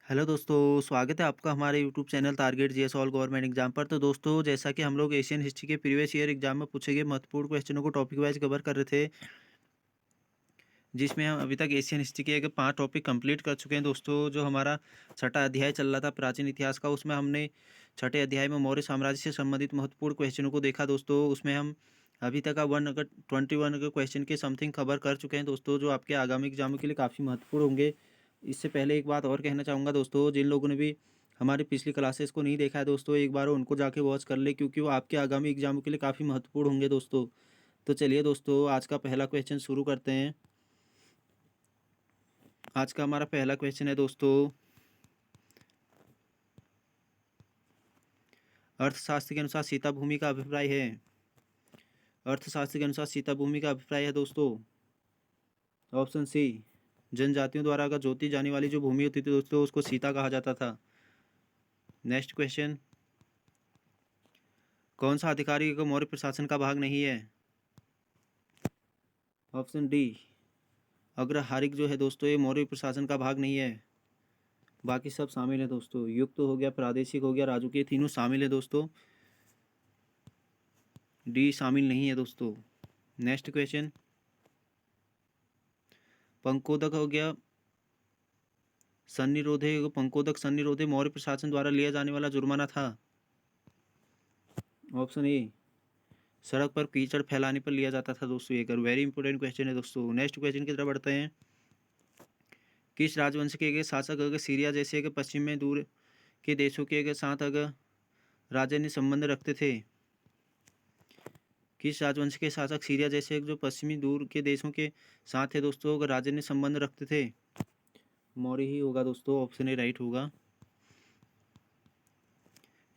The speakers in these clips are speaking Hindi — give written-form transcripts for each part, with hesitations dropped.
हेलो दोस्तों, स्वागत है आपका हमारे YouTube channel target GS all government exam पर। तो दोस्तों, जैसा कि हम लोग एशियन हिस्ट्री के प्रीवियस ईयर एग्जाम में पूछे गए महत्वपूर्ण क्वेश्चनों को टॉपिक वाइज कवर कर रहे थे, जिसमें हम अभी तक एशियन हिस्ट्री के 5 टॉपिक कंप्लीट कर चुके हैं। दोस्तों, जो हमारा छठा अध्याय चल रहा था प्राचीन इतिहास का, उसमें हमने छठे अध्याय में मौर्य साम्राज्य से संबंधित महत्वपूर्ण क्वेश्चनों को देखा। दोस्तों, उसमें हम अभी तक 121 के क्वेश्चन के समथिंग कवर कर चुके हैं दोस्तों, जो आपके आगामी एग्जामों के लिए काफ़ी महत्वपूर्ण होंगे। इससे पहले एक बात और कहना चाहूँगा दोस्तों, जिन लोगों ने भी हमारी पिछली क्लासेस को नहीं देखा है दोस्तों, एक बार उनको जाके वॉच कर ले, क्योंकि वो आपके आगामी एग्जामों के लिए काफ़ी महत्वपूर्ण होंगे दोस्तों। तो चलिए दोस्तों, आज का पहला क्वेश्चन शुरू करते हैं। आज का हमारा पहला क्वेश्चन है दोस्तों, अर्थशास्त्र के अनुसार सीता भूमि का अभिप्राय है। अर्थशास्त्र के अनुसार सीता भूमि का अभिप्राय है दोस्तों, ऑप्शन सी, जनजातियों द्वारा अगर जोती जाने वाली जो भूमि होती थी दोस्तों, उसको सीता कहा जाता था। नेक्स्ट क्वेश्चन, कौन सा अधिकारी का मौर्य प्रशासन का भाग नहीं है। ऑप्शन डी, अग्रहारिक जो है दोस्तों, ये मौर्य प्रशासन का भाग नहीं है। बाकी सब शामिल है दोस्तों, युक्त हो गया, प्रादेशिक हो गया, राजकीय, तीनों शामिल है दोस्तों। डी शामिल नहीं है दोस्तों। नेक्स्ट क्वेश्चन, पंकोदक हो गया, सन्निरोधे, पंकोदक सन्निरोधे मौर्य प्रशासन द्वारा लिया जाने वाला जुर्माना था। ऑप्शन ए, सड़क पर कीचड़ फैलाने पर लिया जाता था दोस्तों। ये कर वेरी इंपॉर्टेंट क्वेश्चन है दोस्तों। नेक्स्ट क्वेश्चन की तरफ बढ़ते हैं। किस राजवंश के शासक अगर सीरिया जैसे अगर पश्चिम में दूर के देशों के अगर साथ अगर राजन्य संबंध रखते थे। किस राजवंश के शासक सीरिया जैसे जो पश्चिमी दूर के देशों के साथ थे दोस्तों, अगर राजन्य संबंध रखते थे। मौर्य ही होगा दोस्तों, ऑप्शन ए राइट होगा।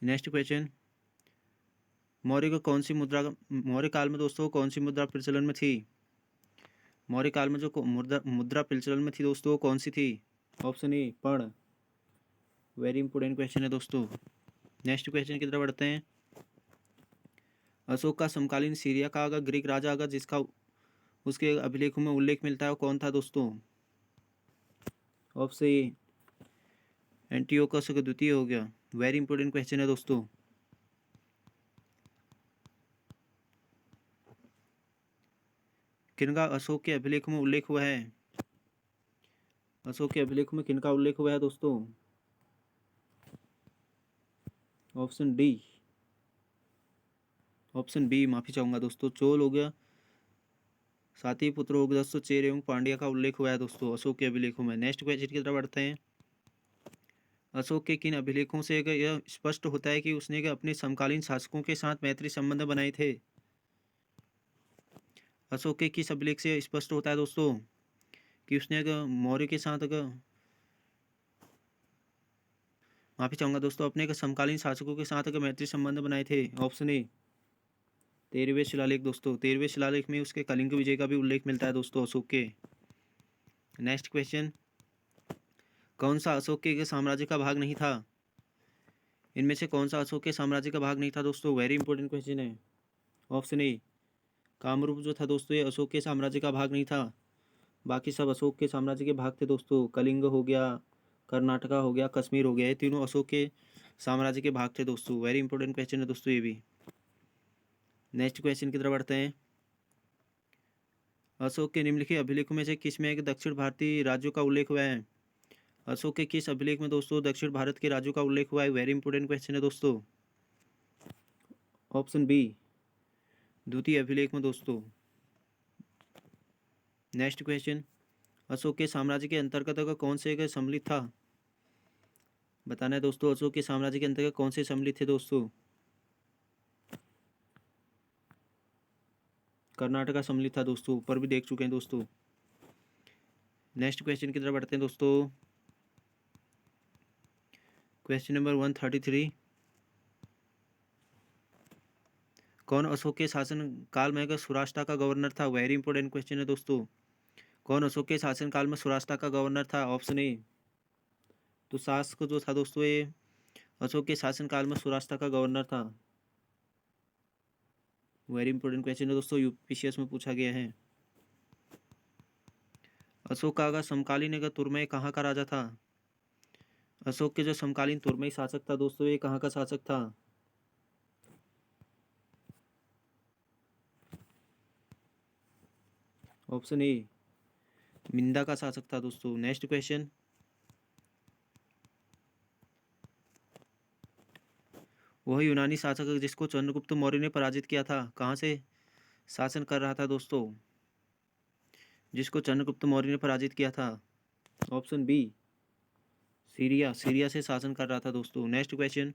नेक्स्ट क्वेश्चन, मौर्य को कौन सी मुद्रा, मौर्य काल में दोस्तों कौन सी मुद्रा प्रचलन में थी। मौर्य काल में जो मुद्रा मुद्रा प्रचलन में थी दोस्तों, कौन सी थी। ऑप्शन ए पर्ण। वेरी इंपॉर्टेंट क्वेश्चन है दोस्तों। नेक्स्ट क्वेश्चन की तरफ बढ़ते हैं। अशोक का समकालीन सीरिया का अगर ग्रीक राजा अगर जिसका उसके अभिलेखों में उल्लेख मिलता है, वो कौन था दोस्तों। ऑप्शन ए एंटियोकस द्वितीय हो गया। वेरी इंपॉर्टेंट क्वेश्चन है दोस्तों। किनका अशोक के अभिलेख में उल्लेख हुआ है। अशोक के अभिलेख में किनका उल्लेख हुआ है दोस्तों। ऑप्शन डी, ऑप्शन बी माफी चाहूंगा दोस्तों, चोल हो गया, सातवें पुत्र हो गया दोस्तों, चेर एवं पांड्या का उल्लेख हुआ है दोस्तों अशोक के अभिलेखों में। नेक्स्ट क्वेश्चन की तरफ बढ़ते हैं। अशोक के किन अभिलेखों से यह स्पष्ट होता है कि उसने अपने समकालीन शासकों के साथ मैत्री संबंध बनाए थे। अशोक के किस अभिलेख से स्पष्ट होता है दोस्तों कि उसने अगर मौर्य के साथ अगर माफी चाहूंगा दोस्तों, अपने समकालीन शासकों के साथ अगर मैत्री संबंध बनाए थे। ऑप्शन ए 13वें शिलालेख दोस्तों, 13वें शिलालेख में उसके कलिंग विजय का भी उल्लेख मिलता है दोस्तों अशोक के। नेक्स्ट क्वेश्चन, कौन सा अशोक के साम्राज्य का भाग नहीं था। इनमें से कौन सा अशोक के साम्राज्य का भाग नहीं था दोस्तों। वेरी इंपॉर्टेंट क्वेश्चन है। ऑप्शन ए कामरूप जो था दोस्तों, ये अशोक के साम्राज्य का भाग नहीं था। बाकी सब अशोक के साम्राज्य के भाग थे दोस्तों। कलिंग हो गया, कर्नाटका हो गया, कश्मीर हो गया, ये तीनों अशोक के साम्राज्य के भाग थे दोस्तों। वेरी इंपॉर्टेंट क्वेश्चन है दोस्तों ये भी। नेक्स्ट क्वेश्चन की तरफ बढ़ते हैं। अशोक के निम्नलिखित अभिलेखों में से किस में एक दक्षिण भारतीय राज्यों का उल्लेख हुआ है। अशोक के किस अभिलेख में दोस्तों दक्षिण भारत के राज्यों का उल्लेख हुआ है। वेरी इंपॉर्टेंट क्वेश्चन है दोस्तों। ऑप्शन बी द्वितीय अभिलेख में दोस्तों। नेक्स्ट क्वेश्चन, अशोक के साम्राज्य के अंतर्गत अगर कौन से सम्मिलित था। बताना है दोस्तों, अशोक के साम्राज्य के अंतर्गत कौन से सम्मिलित थे दोस्तों। कर्नाटका सम्मिलित था दोस्तों, ऊपर भी देख चुके हैं दोस्तों। नेक्स्ट क्वेश्चन की तरफ बढ़ते हैं दोस्तों। क्वेश्चन नंबर 133, कौन अशोक के शासन काल में अगर सौराष्ट्र का गवर्नर था। वेरी इंपॉर्टेंट क्वेश्चन है दोस्तों। कौन अशोक के शासन काल में सौराष्ट्र का गवर्नर था। ऑप्शन ए दुशासक जो था दोस्तों, ये अशोक के शासन काल में सौराष्ट्र का गवर्नर था। वेरी इंपॉर्टेंट क्वेश्चन है दोस्तों, यूपीसीएस में पूछा गया है। अशोक का अगर समकालीन अगर तुर्मे कहाँ का राजा था। अशोक के जो समकालीन तुर्मई शासक था दोस्तों, ये कहाँ का शासक था? ऑप्शन ए मिंदा का शासक था दोस्तों। नेक्स्ट क्वेश्चन, वह यूनानी शासक जिसको चंद्रगुप्त मौर्य ने पराजित किया था, कहाँ से शासन कर रहा था दोस्तों? जिसको चंद्रगुप्त मौर्य ने पराजित किया था। ऑप्शन बी सीरिया, सीरिया से शासन कर रहा था दोस्तों। नेक्स्ट क्वेश्चन,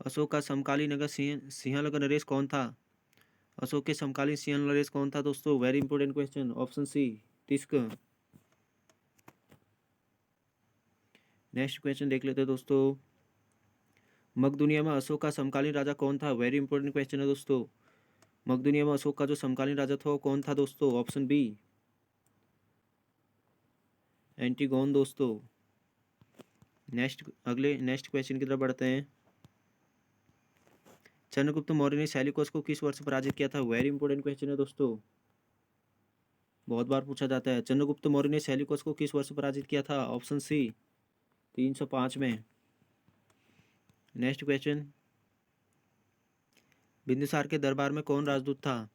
अशोक का समकालीन नगर सिंहल का नरेश कौन था? अशोक के समकालीन सिंहल नरेश कौन था दोस्तों? Very important question. Option C तिस्क। नेक्स्ट क्वेश्चन देख लेते हैं दोस्तों, मकदुनिया में अशोक का समकालीन राजा कौन था? वेरी इंपॉर्टेंट क्वेश्चन है दोस्तों। मकदुनिया में अशोक का जो समकालीन राजा था वो कौन था दोस्तों? ऑप्शन बी एंटीगोन दोस्तों। नेक्स्ट क्वेश्चन की तरफ बढ़ते हैं, चंद्रगुप्त मौर्य ने सैलिकोस को किस वर्ष पराजित किया था? वेरी इंपॉर्टेंट क्वेश्चन है दोस्तों, बहुत बार पूछा जाता है। चंद्रगुप्त मौर्य ने सैलिकोस को किस वर्ष पराजित किया था? ऑप्शन सी 305 में। नेक्स्ट क्वेश्चन, बिंदुसार के दरबार में कौन राजदूत था?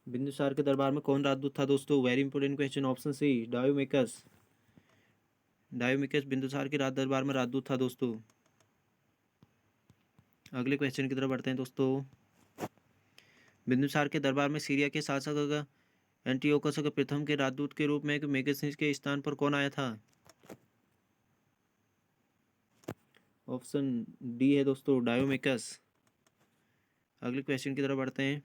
बिंदुसार के दरबार में कौन राजदूत था दोस्तों? Very important question. Option C Deimachus. Deimachus Bindusara के राज दरबार में राजदूत था दोस्तों। अगले क्वेश्चन की तरफ बढ़ते हैं दोस्तों, बिंदुसार के दरबार में सीरिया के शासक एंटियोकस के प्रथम के राजदूत के रूप में मेगस्थनीज के स्थान पर कौन आया था? ऑप्शन डी है दोस्तों डायोमिकस। अगले क्वेश्चन की तरफ बढ़ते हैं,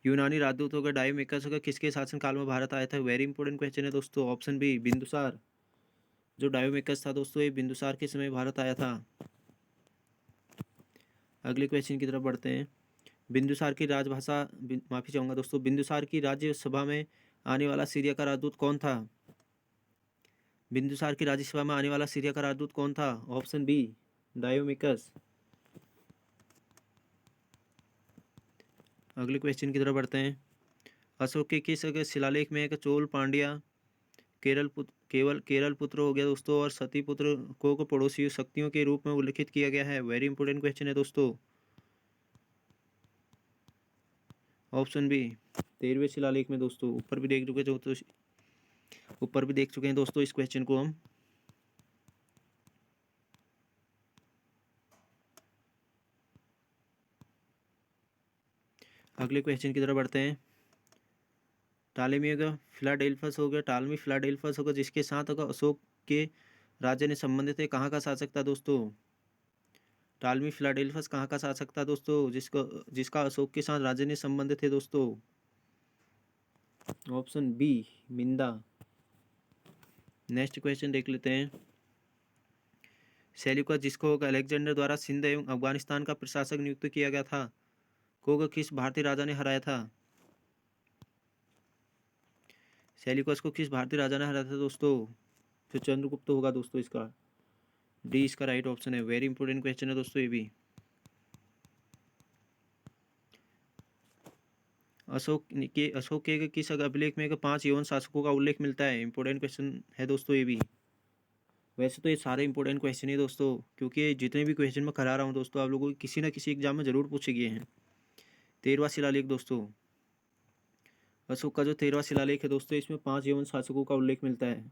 यूनानी राजदूतों का डायोमिकस का किसके शासनकाल में भारत आया था? वेरी इंपॉर्टेंट क्वेश्चन है दोस्तों। Option B Bindusara. जो डायोमिकस था दोस्तों, ये बिंदुसार के समय भारत आया था। अगले क्वेश्चन की तरफ बढ़ते हैं, बिंदुसार की राजभाषा माफी चाहूंगा दोस्तों, बिंदुसार की राज्यसभा में आने वाला सीरिया का राजदूत कौन था? बिंदुसार की राज्यसभा में आने वाला सीरिया का राजदूत कौन था? Option B Deimachus. अगले क्वेश्चन की तरफ बढ़ते हैं, अशोक के किस शिलालेख में एक चोल पांड्या केवल केरल पुत्र हो गया दोस्तों और सती पुत्र को पड़ोसी शक्तियों के रूप में उल्लेखित किया गया है? वेरी इंपॉर्टेंट क्वेश्चन है दोस्तों। ऑप्शन बी 13वें शिलालेख में दोस्तों। ऊपर भी देख चुके हैं दोस्तों इस क्वेश्चन को हम। अगले क्वेश्चन की तरफ बढ़ते हैं, टालेमी होगा फिलाडेल्फस हो गया, टालमी फिलाडेल्फस होगा जिसके साथ होगा अशोक के राज्य ने संबंधित है, कहाँ का शासक था दोस्तों? टालमी फिलाडेल्फस कहाँ का शासक था दोस्तों जिसका अशोक के साथ राज्य ने संबंध थे दोस्तों? ऑप्शन बी मिंदा। नेक्स्ट क्वेश्चन देख लेते हैं, सेल्यूकस जिसको अलेक्जेंडर द्वारा सिंध एवं अफगानिस्तान का प्रशासक नियुक्त किया गया था, को किस भारतीय राजा ने हराया था? सेल्यूकस को किस भारतीय राजा ने हराया था दोस्तों? जो चंद्रगुप्त होगा दोस्तों, इसका डी इसका राइट ऑप्शन है। वेरी इंपॉर्टेंट क्वेश्चन है दोस्तों ये भी। अशोक के किस अभिलेख में 5 यवन शासकों का उल्लेख मिलता है? इंपॉर्टेंट क्वेश्चन है दोस्तों ये भी। वैसे तो ये सारे इंपॉर्टेंट क्वेश्चन है दोस्तों, क्योंकि जितने भी क्वेश्चन मैं करा रहा हूँ दोस्तों, आप लोगों को किसी न किसी एग्जाम में जरूर पूछे गए हैं। 13वां शिलालेख दोस्तों, अशोक का जो 13वां शिलालेख है दोस्तों, इसमें 5 यवन शासकों का उल्लेख मिलता है।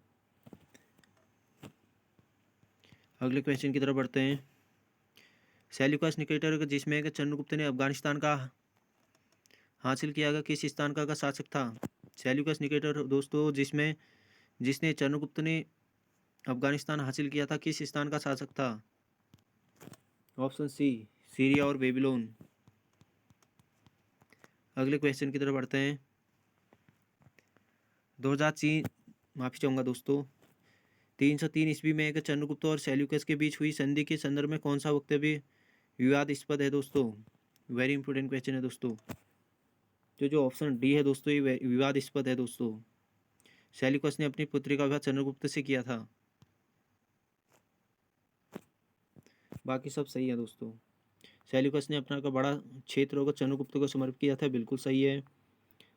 अगले क्वेश्चन की तरफ बढ़ते हैं, सेल्यूकस निकेटर जिसमें चंद्रगुप्त ने अफगानिस्तान का हासिल किया गया किस स्थान का शासक था? सेल्यूकस निकेटर दोस्तों जिसने चंद्रगुप्त ने अफगानिस्तान हासिल किया था, किस स्थान का शासक था? ऑप्शन सी सीरिया और बेबीलोन। अगले क्वेश्चन की तरफ बढ़ते हैं, 2003 माफी चाहूंगा दोस्तों, 303 ईस्वी में एक चंद्रगुप्त और सेल्यूकस के बीच हुई संधि के संदर्भ में कौन सा वक्तव्य विवादास्पद है दोस्तों? वेरी इंपॉर्टेंट क्वेश्चन है दोस्तों। जो ऑप्शन डी है दोस्तों, ये विवादास्पद है दोस्तों। सेल्यूकस ने अपनी पुत्री का विवाह चंद्रगुप्त से किया था। बाकी सब सही है दोस्तों। सेल्यूकस ने अपना का बड़ा क्षेत्र को चंद्रगुप्त को समर्पित किया था, बिल्कुल सही है।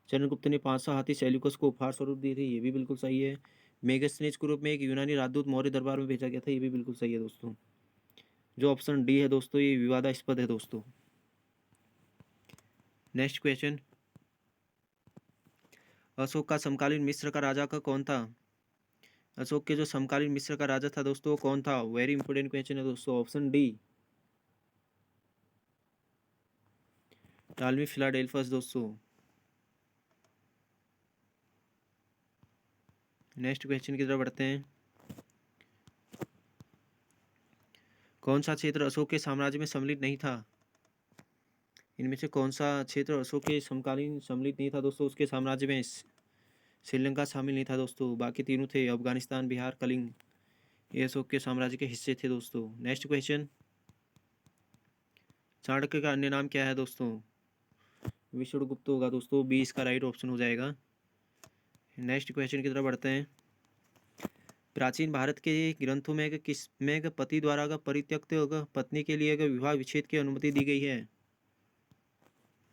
चंद्रगुप्त ने 500 हाथी सेल्यूकस को उपहार स्वरूप दिए थे, ये भी बिल्कुल सही है। मेगास्थनीज के रूप में एक यूनानी राजदूत मौर्य दरबार में भेजा गया था, ये भी बिल्कुल सही है दोस्तों। जो ऑप्शन डी है दोस्तों, ये विवादास्पद है दोस्तों। नेक्स्ट क्वेश्चन, अशोक का समकालीन मिस्र का राजा का कौन था? अशोक के जो समकालीन मिस्र का राजा था दोस्तों, वो कौन था? वेरी इंपॉर्टेंट क्वेश्चन है दोस्तों, ऑप्शन डी, टालमी फिलाडेल्फस दोस्तों। नेक्स्ट क्वेश्चन की तरफ बढ़ते हैं। कौन सा क्षेत्र अशोक के साम्राज्य में सम्मिलित नहीं था? इनमें से कौन सा क्षेत्र अशोक के समकालीन सम्मिलित नहीं था दोस्तों? उसके साम्राज्य में श्रीलंका शामिल नहीं था दोस्तों, बाकी तीनों थे, अफगानिस्तान, बिहार, कलिंग, ये अशोक के साम्राज्य के हिस्से थे दोस्तों। नेक्स्ट क्वेश्चन, चाणक्य का अन्य नाम क्या है दोस्तों? विष्णुगुप्त होगा दोस्तों, बी इसका राइट ऑप्शन हो जाएगा। नेक्स्ट क्वेश्चन की तरफ बढ़ते हैं। प्राचीन भारत के ग्रंथों में किस में पति द्वारा परित्यक्त पत्नी के लिए विवाह विच्छेद की अनुमति दी गई है?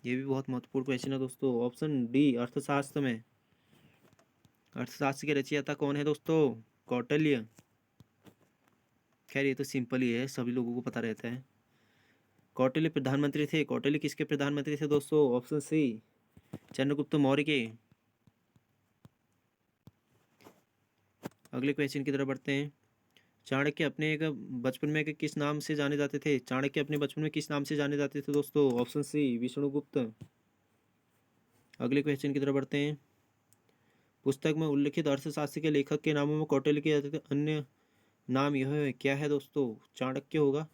ये भी बहुत महत्वपूर्ण क्वेश्चन है दोस्तों, ऑप्शन डी, अर्थशास्त्र में। अर्थशास्त्र के रचयिता कौन है दोस्तों? कौटिल्य। खैर ये तो सिंपल ही है, सभी लोगों को पता रहता है। कौटिल्य प्रधानमंत्री थे। कौटिल्य किसके प्रधानमंत्री थे दोस्तों? ऑप्शन सी, चंद्रगुप्त मौर्य के। अगले क्वेश्चन की तरफ बढ़ते हैं। चाणक्य अपने एक बचपन में किस नाम से जाने जाते थे? चाणक्य अपने बचपन में किस नाम से जाने जाते थे दोस्तों? Option C, Vishnugupta. अगले क्वेश्चन की तरफ बढ़ते हैं। पुस्तक में उल्लिखित अर्थशास्त्र के लेखक के नामों में कौटिल्य के अन्य नाम यह है, क्या है दोस्तों? चाणक्य होगा,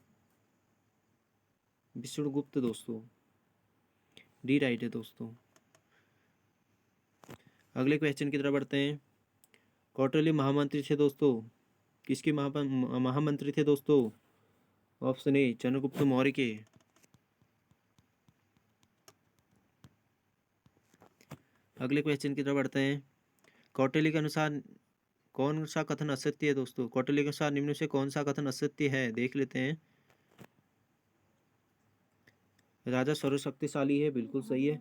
विष्णुगुप्त दोस्तों, डी राइट है दोस्तों। अगले क्वेश्चन की तरफ बढ़ते हैं। कौटिल्य महामंत्री थे दोस्तों, किसके महामंत्री थे दोस्तों? ऑप्शन ए, चंद्रगुप्त मौर्य के। अगले क्वेश्चन की तरफ बढ़ते हैं। कौटिल्य के अनुसार कौन सा कथन असत्य है दोस्तों? कौटिल्य के अनुसार निम्न से कौन सा कथन असत्य है, देख लेते हैं। राजा सर्वशक्तिशाली है, बिल्कुल सही है।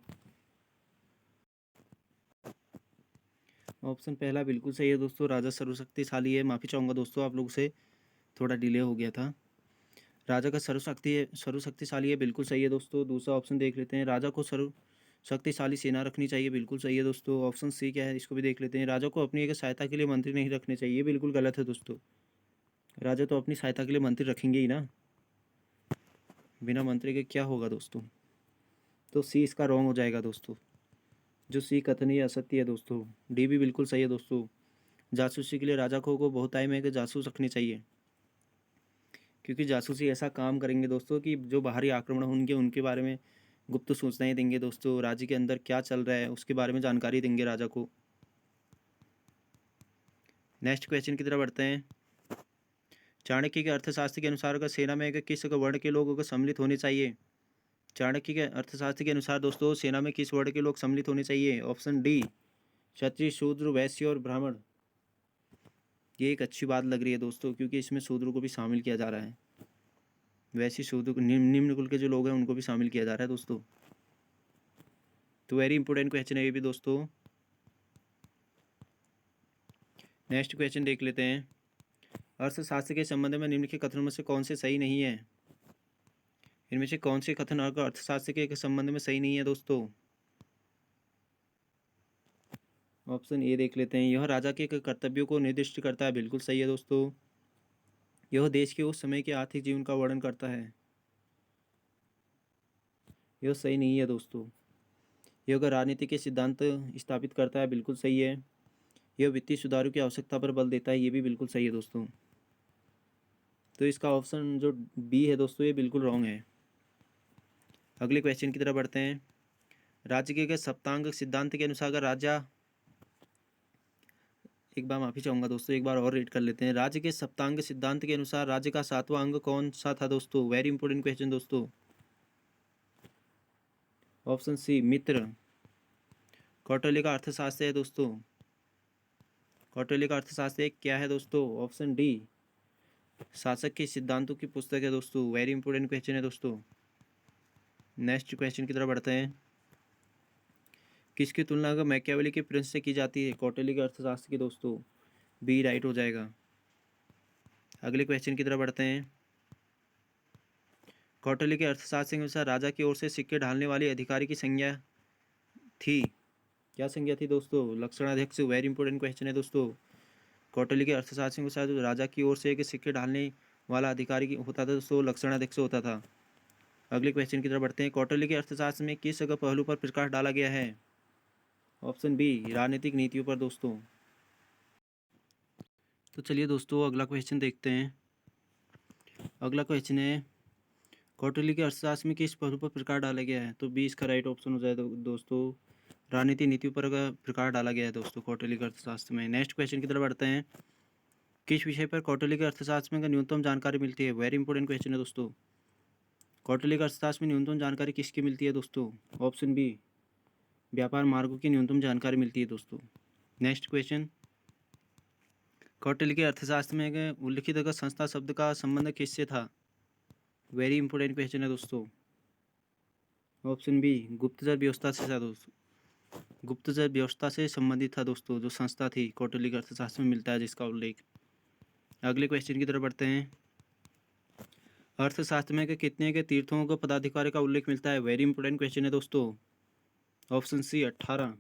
ऑप्शन पहला बिल्कुल सही है दोस्तों, राजा सर्वशक्तिशाली है। माफ़ी चाहूँगा दोस्तों, आप लोग से थोड़ा डिले हो गया था। राजा का सर्वशक्तिशाली है, बिल्कुल सही है दोस्तों। दूसरा ऑप्शन देख लेते हैं। राजा को सर्वशक्तिशाली सेना रखनी चाहिए, बिल्कुल सही है दोस्तों। ऑप्शन सी क्या है, इसको भी देख लेते हैं। राजा को अपनी एक सहायता के लिए मंत्री नहीं रखने चाहिए, बिल्कुल गलत है दोस्तों। राजा तो अपनी सहायता के लिए मंत्री रखेंगे ही ना, बिना मंत्री के क्या होगा दोस्तों? तो सी इसका रॉन्ग हो जाएगा दोस्तों। जो सी कथन ये असत्य है दोस्तों। डी भी बिल्कुल सही है दोस्तों। जासूसी के लिए राजा को बहुत टाइम है कि जासूस रखने चाहिए, क्योंकि जासूसी ऐसा काम करेंगे दोस्तों कि जो बाहरी आक्रमण होंगे उनके बारे में गुप्त सूचनाएं देंगे दोस्तों। राज्य के अंदर क्या चल रहा है उसके बारे में जानकारी देंगे राजा को। नेक्स्ट क्वेश्चन की तरफ बढ़ते हैं। चाणक्य के अर्थशास्त्र के अनुसार अगर सेना में किस वर्ण के लोगों को सम्मिलित होने चाहिए? चाणक्य के अर्थशास्त्र के अनुसार दोस्तों सेना में किस वर्ण के लोग सम्मिलित होने चाहिए? ऑप्शन डी, क्षत्रिय, शूद्र, वैश्य और ब्राह्मण। ये एक अच्छी बात लग रही है दोस्तों, क्योंकि इसमें शूद्रों को भी शामिल किया जा रहा है। वैसे शूद्र को निम्न कुल के जो लोग हैं उनको भी शामिल किया जा रहा है दोस्तों। तो वेरी इंपॉर्टेंट क्वेश्चन है ये भी दोस्तों। नेक्स्ट क्वेश्चन देख लेते हैं। अर्थशास्त्र के संबंध में निम्न के कथनों में से कौन से सही नहीं है? इनमें से कौन से कथन अर्थशास्त्र के संबंध में सही नहीं है दोस्तों? ऑप्शन ए देख लेते हैं। यह राजा के कर्तव्यों को निर्दिष्ट करता है, बिल्कुल सही है दोस्तों। यह देश के उस समय के आर्थिक जीवन का वर्णन करता है, यह सही नहीं है दोस्तों। यह राजनीति के सिद्धांत स्थापित करता है, बिल्कुल सही है। यह वित्तीय सुधारों की आवश्यकता पर बल देता है, ये भी बिल्कुल सही है दोस्तों। तो इसका ऑप्शन जो बी है दोस्तों, ये बिल्कुल रॉन्ग है। अगले क्वेश्चन की तरफ बढ़ते हैं। राज्य के सप्तांग सिद्धांत के अनुसार अगर राजा, एक बार माफ़ी चाहूँगा दोस्तों, एक बार और रीड कर लेते हैं। राज्य के सप्तांग सिद्धांत के अनुसार राज्य का सातवां अंग कौन सा था दोस्तों? वेरी इंपॉर्टेंट क्वेश्चन दोस्तों। ऑप्शन सी, मित्र। कौटिल्य का अर्थशास्त्र है दोस्तों। कौटिल्य का अर्थशास्त्र एक क्या है दोस्तों? ऑप्शन डी, शासक के सिद्धांतों की पुस्तक है दोस्तों। वेरी इंपॉर्टेंट क्वेश्चन है दोस्तों। नेक्स्ट क्वेश्चन की तरफ बढ़ते हैं। किसकी तुलना अगर मैकियावेली के प्रिंस से की जाती है? कौटिल्य के अर्थशास्त्र की दोस्तों। बी राइट हो जाएगा। अगले क्वेश्चन की तरफ बढ़ते हैं। कौटिल्य के अर्थशास्त्र के अनुसार राजा की ओर से सिक्के ढालने वाले अधिकारी की संज्ञा थी। क्या संज्ञा थी दोस्तों? लक्षणाध्यक्ष। वेरी इंपॉर्टेंट क्वेश्चन है दोस्तों। कौटिल्य के अर्थशास्त्र के अनुसार जो राजा की ओर से एक सिक्के ढालने वाला अधिकारी होता था दोस्तों, लक्षणाध्यक्ष होता था। अगले क्वेश्चन की तरफ बढ़ते हैं। कौटिल्य के अर्थशास्त्र में किस पहलू पर प्रकाश डाला गया है? ऑप्शन बी, राजनीतिक नीतियों पर दोस्तों। तो चलिए दोस्तों अगला क्वेश्चन देखते हैं। अगला क्वेश्चन है, कौटिल्य के अर्थशास्त्र में किस पहलू पर प्रकाश डाला गया है? तो बी इसका राइट ऑप्शन हो जाए दोस्तों। राजनीतिक नीतियों पर प्रकाश डाला गया है दोस्तों कौटिल्य के अर्थशास्त्र में। नेक्स्ट क्वेश्चन की तरफ बढ़ते हैं। किस विषय पर कौटिल्य के अर्थशास्त्र में न्यूनतम जानकारी मिलती है? वेरी इंपॉर्टेंट क्वेश्चन है दोस्तों। कौटिल्य के अर्थशास्त्र में न्यूनतम जानकारी किसकी मिलती है दोस्तों? ऑप्शन बी, व्यापार मार्गों की न्यूनतम जानकारी मिलती है दोस्तों। नेक्स्ट क्वेश्चन, कौटिल्य के अर्थशास्त्र में उल्लिखित अगर संस्था शब्द का संबंध किससे था? वेरी इंपॉर्टेंट क्वेश्चन है दोस्तों। ऑप्शन बी, गुप्तचर व्यवस्था से था दोस्तों। गुप्तचर व्यवस्था से संबंधित था दोस्तों जो संस्था थी कौटिल्य के अर्थशास्त्र में मिलता है जिसका उल्लेख। अगले क्वेश्चन की तरफ बढ़ते हैं। अर्थशास्त्र में कितने के तीर्थों को पदाधिकारी का उल्लेख मिलता है? वेरी इंपॉर्टेंट क्वेश्चन है दोस्तों। Option C, 18।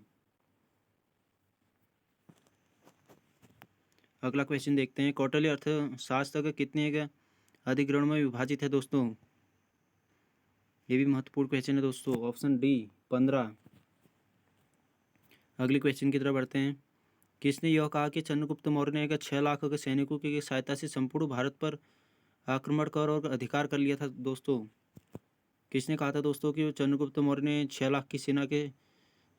अगला क्वेश्चन देखते हैं। कौटिल्य अर्थशास्त्र के कितने के अधिग्रहण में विभाजित है दोस्तों? ये भी महत्वपूर्ण क्वेश्चन है दोस्तों। Option D, 15। अगले क्वेश्चन की तरफ बढ़ते हैं। किसने यह कहा कि चंद्रगुप्त मौर्य ने 6 लाख के सैनिकों की सहायता से संपूर्ण भारत पर आक्रमण कर और अधिकार कर लिया था दोस्तों? किसने कहा था दोस्तों कि चंद्रगुप्त मौर्य ने 6 लाख की सेना के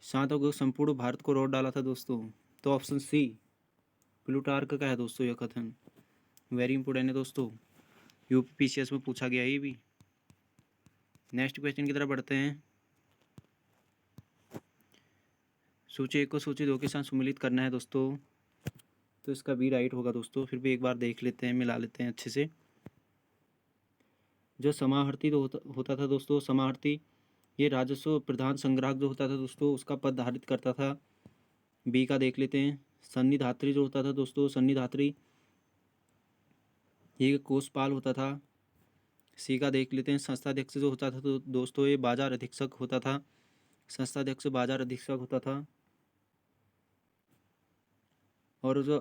साथ संपूर्ण भारत को लौट डाला था दोस्तों? तो ऑप्शन सी, प्लूटार्क का है दोस्तों यह कथन। वेरी इंपॉर्टेंट है दोस्तों, यूपीपीसीएस में पूछा गया ये भी। नेक्स्ट क्वेश्चन की तरफ बढ़ते हैं। सूची 1 को सूची 2 के साथ सम्मिलित करना है दोस्तों, तो इसका बी राइट होगा दोस्तों। फिर भी एक बार देख लेते हैं, मिला लेते हैं अच्छे से। जो समाहर्ती होता था दोस्तों, समाहर्ती ये राजस्व प्रधान संग्राहक जो होता था दोस्तों उसका पद धारित करता था। बी का देख लेते हैं। सन्निधात्री जो होता था दोस्तों, सन्निधात्री ये कोषपाल होता था। सी का देख लेते हैं। संस्थाध्यक्ष जो होता था तो दोस्तों ये बाजार अधीक्षक होता था। संस्थाध्यक्ष बाजार अधीक्षक होता था। और जो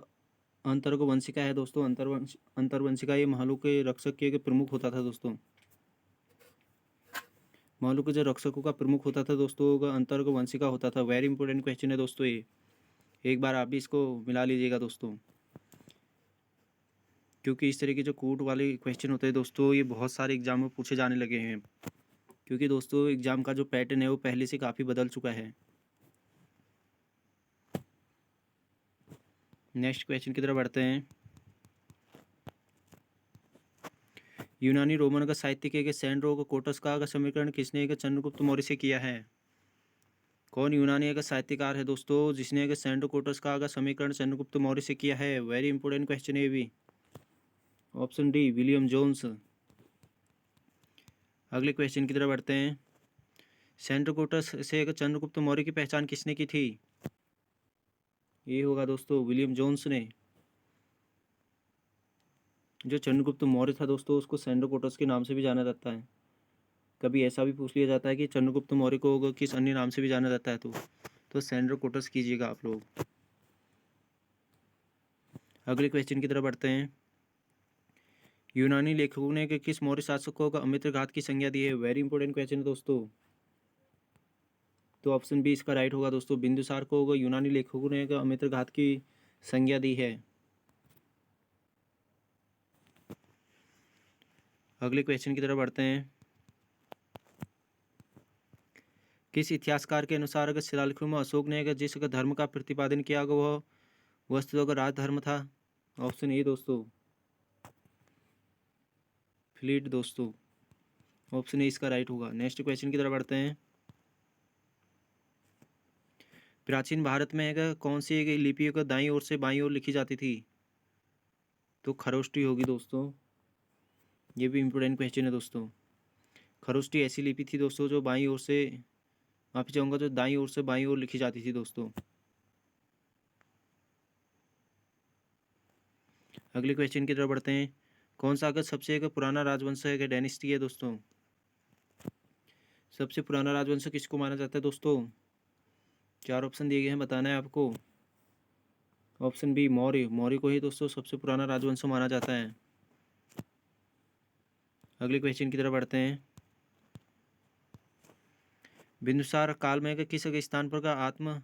अंतर्गवंशिका है दोस्तों, अंतर्वंशिका ये महलों के रक्षक के प्रमुख होता था दोस्तों। महलों के जो रक्षकों का प्रमुख होता था दोस्तों अंतर्गवंशिका होता था। वेरी इंपॉर्टेंट क्वेश्चन है दोस्तों ये, एक बार आप भी इसको मिला लीजिएगा दोस्तों, क्योंकि इस तरह के जो कूट वाले क्वेश्चन होते हैं दोस्तों ये बहुत सारे एग्जाम में पूछे जाने लगे हैं। क्योंकि दोस्तों एग्जाम का जो पैटर्न है वो पहले से काफ़ी बदल चुका है। नेक्स्ट क्वेश्चन की तरफ बढ़ते हैं। यूनानी रोमन का साहित्यिक एक सैंड्रो कोटस का समीकरण किसने एक चंद्रगुप्त मौर्य से किया है? कौन यूनानी एक साहित्यकार है दोस्तों जिसने एक सैंड्रो कोटस का समीकरण चंद्रगुप्त मौर्य से किया है? वेरी इंपॉर्टेंट क्वेश्चन है भी। Option D, William Jones. अगले क्वेश्चन की तरफ बढ़ते हैं। सैंड्रो कोटस से एक चंद्रगुप्त मौर्य की पहचान किसने की थी? ये होगा दोस्तों विलियम जोन्स ने। जो चंद्रगुप्त मौर्य था दोस्तों उसको सैंड्रो कोटस के नाम से भी जाना जाता है। कभी ऐसा भी पूछ लिया जाता है कि चंद्रगुप्त मौर्य को किस अन्य नाम से भी जाना जाता है, तो सैंड्रो कोटस कीजिएगा आप लोग। अगले क्वेश्चन की तरफ बढ़ते हैं। यूनानी लेखकों ने किस मौर्य शासकों को अमित्रघात की संज्ञा दी है? वेरी इंपॉर्टेंट क्वेश्चन है दोस्तों। तो ऑप्शन बी इसका राइट होगा दोस्तों। बिंदुसार को यूनानी लेखकों ने अमित्रघात की संज्ञा दी है। अगले क्वेश्चन की तरफ बढ़ते हैं। किस इतिहासकार के अनुसार अगर शिलालेखों में अशोक ने अगर जिस अगर धर्म का प्रतिपादन किया वह वस्तु का राजधर्म था? ऑप्शन ए दोस्तों, फ्लीट दोस्तों। ऑप्शन ए इसका राइट होगा। नेक्स्ट क्वेश्चन की तरफ बढ़ते हैं। प्राचीन भारत में अगर कौन सी एक लिपि को दाईं ओर से बाईं ओर लिखी जाती थी? तो खरोष्टी होगी दोस्तों। ये भी इम्पोर्टेंट क्वेश्चन है दोस्तों। खरोष्टी ऐसी लिपि थी दोस्तों जो बाईं ओर से, माफी चाहूँगा, जो दाईं ओर से बाईं ओर लिखी जाती थी दोस्तों। अगले क्वेश्चन की तरफ बढ़ते हैं। कौन सा अगर सबसे एक पुराना राजवंश है, डायनेस्टी है दोस्तों? सबसे पुराना राजवंश किसको माना जाता है दोस्तों? 4 ऑप्शन दिए गए हैं, बताना है आपको। ऑप्शन बी मौर्य, मौर्य को ही दोस्तों सबसे पुराना राजवंश माना जाता है। अगले क्वेश्चन की तरफ बढ़ते हैं। बिंदुसार काल में किस स्थान पर का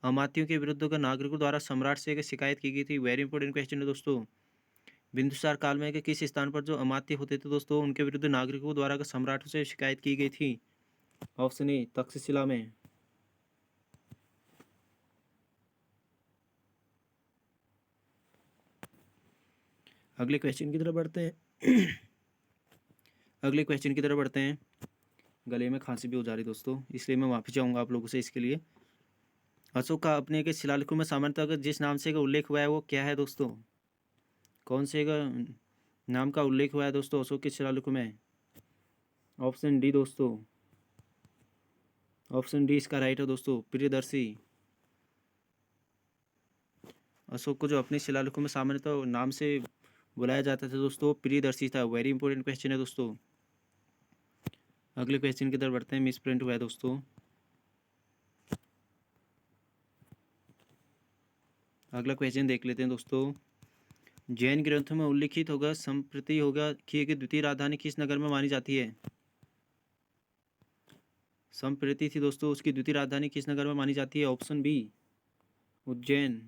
अमात्यों के विरुद्ध का नागरिकों द्वारा सम्राट से शिकायत की गई थी? वेरी इंपॉर्टेंट क्वेश्चन है दोस्तों। बिंदुसार काल में किस स्थान पर जो अमात्य होते थे दोस्तों, उनके विरुद्ध नागरिकों द्वारा सम्राट से शिकायत की गई थी? ऑप्शन ए तक्षशिला में। अगले क्वेश्चन की तरफ बढ़ते हैं। अगले क्वेश्चन की तरफ बढ़ते हैं। गले में खांसी भी हो जा रही दोस्तों, इसलिए मैं माफी चाहूँगा आप लोगों से इसके लिए। अशोक का अपने के शिलालेखों में सामान्यतः जिस नाम से का उल्लेख हुआ है वो क्या है दोस्तों? कौन से का नाम का उल्लेख हुआ है दोस्तों अशोक के शिलालेखों में? ऑप्शन डी दोस्तों। ऑप्शन डी इसका राइट है दोस्तों, प्रियदर्शी। अशोक को जो अपने शिलालेखों में सामान्यतः नाम से बुलाया जाता था दोस्तों, प्रियदर्शी था। वेरी इंपॉर्टेंट क्वेश्चन है दोस्तों। अगले क्वेश्चन की तरफ बढ़ते हैं। मिस प्रिंट हुआ है दोस्तों। अगला क्वेश्चन देख लेते हैं दोस्तों। जैन ग्रंथों में उल्लिखित होगा संप्रति होगा कि द्वितीय राजधानी किस नगर में मानी जाती है? संप्रति थी दोस्तों, उसकी द्वितीय राजधानी किस नगर में मानी जाती है? Option B Ujjain.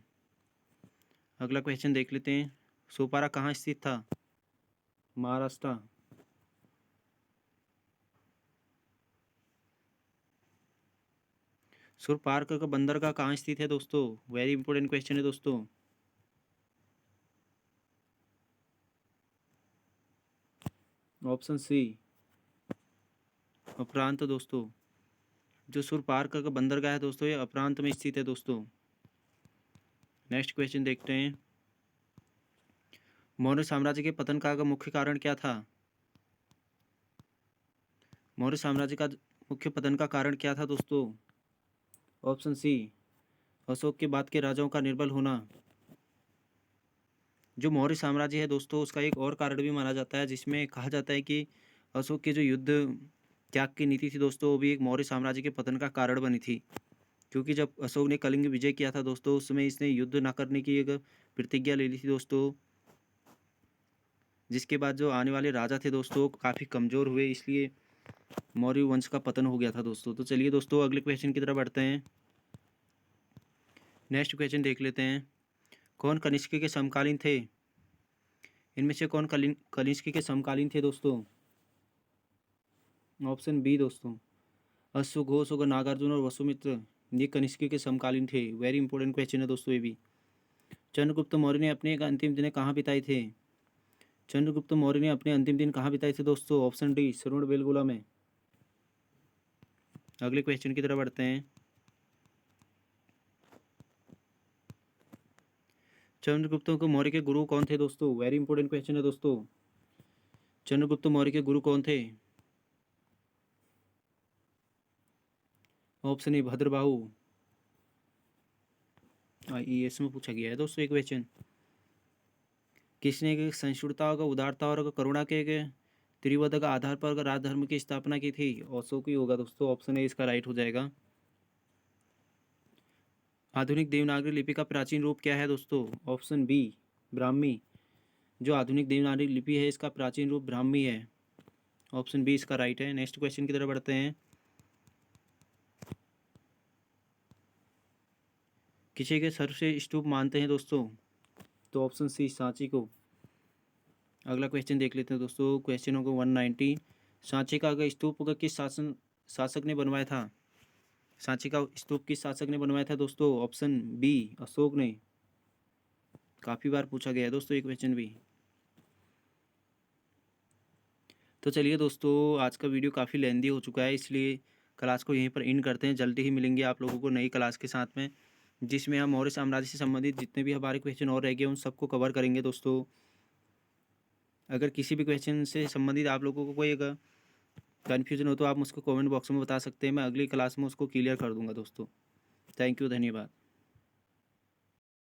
अगला क्वेश्चन देख लेते हैं। सोपारा कहाँ स्थित था? महाराष्ट्र। सुर पार्क का बंदरगाह कहाँ स्थित है दोस्तों? वेरी इंपॉर्टेंट क्वेश्चन है दोस्तों। ऑप्शन सी अपरांत दोस्तों। जो सुर पार्क का बंदरगाह है दोस्तों, ये अपरांत में स्थित है दोस्तों। नेक्स्ट क्वेश्चन देखते हैं। मौर्य साम्राज्य के पतन का मुख्य कारण क्या था? मौर्य साम्राज्य का मुख्य पतन का कारण क्या था दोस्तों? ऑप्शन सी अशोक के बाद के राजाओं का निर्बल होना। जो मौर्य साम्राज्य है दोस्तों, उसका एक और कारण भी माना जाता है, जिसमें कहा जाता है कि अशोक की जो युद्ध त्याग की नीति थी दोस्तों, वो भी एक मौर्य साम्राज्य के पतन का कारण बनी थी। क्योंकि जब अशोक ने कलिंग विजय किया था दोस्तों, उस समय इसने युद्ध न करने की एक प्रतिज्ञा ले ली थी दोस्तों, जिसके बाद जो आने वाले राजा थे दोस्तों काफ़ी कमज़ोर हुए, इसलिए मौर्य वंश का पतन हो गया था दोस्तों। तो चलिए दोस्तों अगले क्वेश्चन की तरफ बढ़ते हैं। नेक्स्ट क्वेश्चन देख लेते हैं। कौन कनिष्क के समकालीन थे? इनमें से कौन कनिष्क के समकालीन थे दोस्तों? ऑप्शन बी दोस्तों अश्वघोष होगा, नागार्जुन और वसुमित्र, ये कनिष्क के समकालीन थे। वेरी इंपॉर्टेंट क्वेश्चन है दोस्तों ये भी। चंद्रगुप्त मौर्य ने अपने अंतिम दिन कहाँ बिताए थे? चंद्रगुप्त मौर्य ने अपने अंतिम दिन कहाँ बिताए थे दोस्तों? ऑप्शन डी श्रवण बेलगोला में। अगले क्वेश्चन की तरफ बढ़ते हैं। चंद्रगुप्त को मौर्य के गुरु कौन थे दोस्तों? वेरी इंपॉर्टेंट क्वेश्चन है दोस्तों। चंद्रगुप्त मौर्य के गुरु कौन थे? Option A Bhadrabahu. IAS में पूछा गया है दोस्तों एक क्वेश्चन। किसने सहिष्णुता और उदारता और करुणा के त्रिवद का आधार पर राजधर्म की स्थापना की थी? अशोक ही होगा दोस्तों। ऑप्शन ए इसका राइट हो जाएगा। आधुनिक देवनागरी लिपि का प्राचीन रूप क्या है दोस्तों? Option B Brahmi. जो आधुनिक देवनागरी लिपि है इसका प्राचीन रूप ब्राह्मी है। ऑप्शन बी इसका राइट है। नेक्स्ट क्वेश्चन की तरफ बढ़ते हैं। किसी के सर से स्तूप मानते हैं दोस्तों? तो ऑप्शन सी सांची को। अगला क्वेश्चन देख लेते हैं दोस्तों। क्वेश्चन होगा 190। सांची का स्तूप किस शासक ने बनवाया था? सांची का स्तूप किस शासक ने बनवाया था दोस्तों? ऑप्शन बी अशोक ने। काफ़ी बार पूछा गया है दोस्तों ये क्वेश्चन भी। तो चलिए दोस्तों आज का वीडियो काफ़ी लेंदी हो चुका है, इसलिए क्लास को यहीं पर इन करते हैं। जल्दी ही मिलेंगे आप लोगों को नई क्लास के साथ में, जिसमें हम मौर्य साम्राज्य से संबंधित जितने भी हमारे क्वेश्चन और रह गए उन सबको कवर करेंगे दोस्तों। अगर किसी भी क्वेश्चन से संबंधित आप लोगों को कोई अगर कन्फ्यूजन हो तो आप मुझको कमेंट बॉक्स में बता सकते हैं, मैं अगली क्लास में उसको क्लियर कर दूंगा दोस्तों। थैंक यू, धन्यवाद।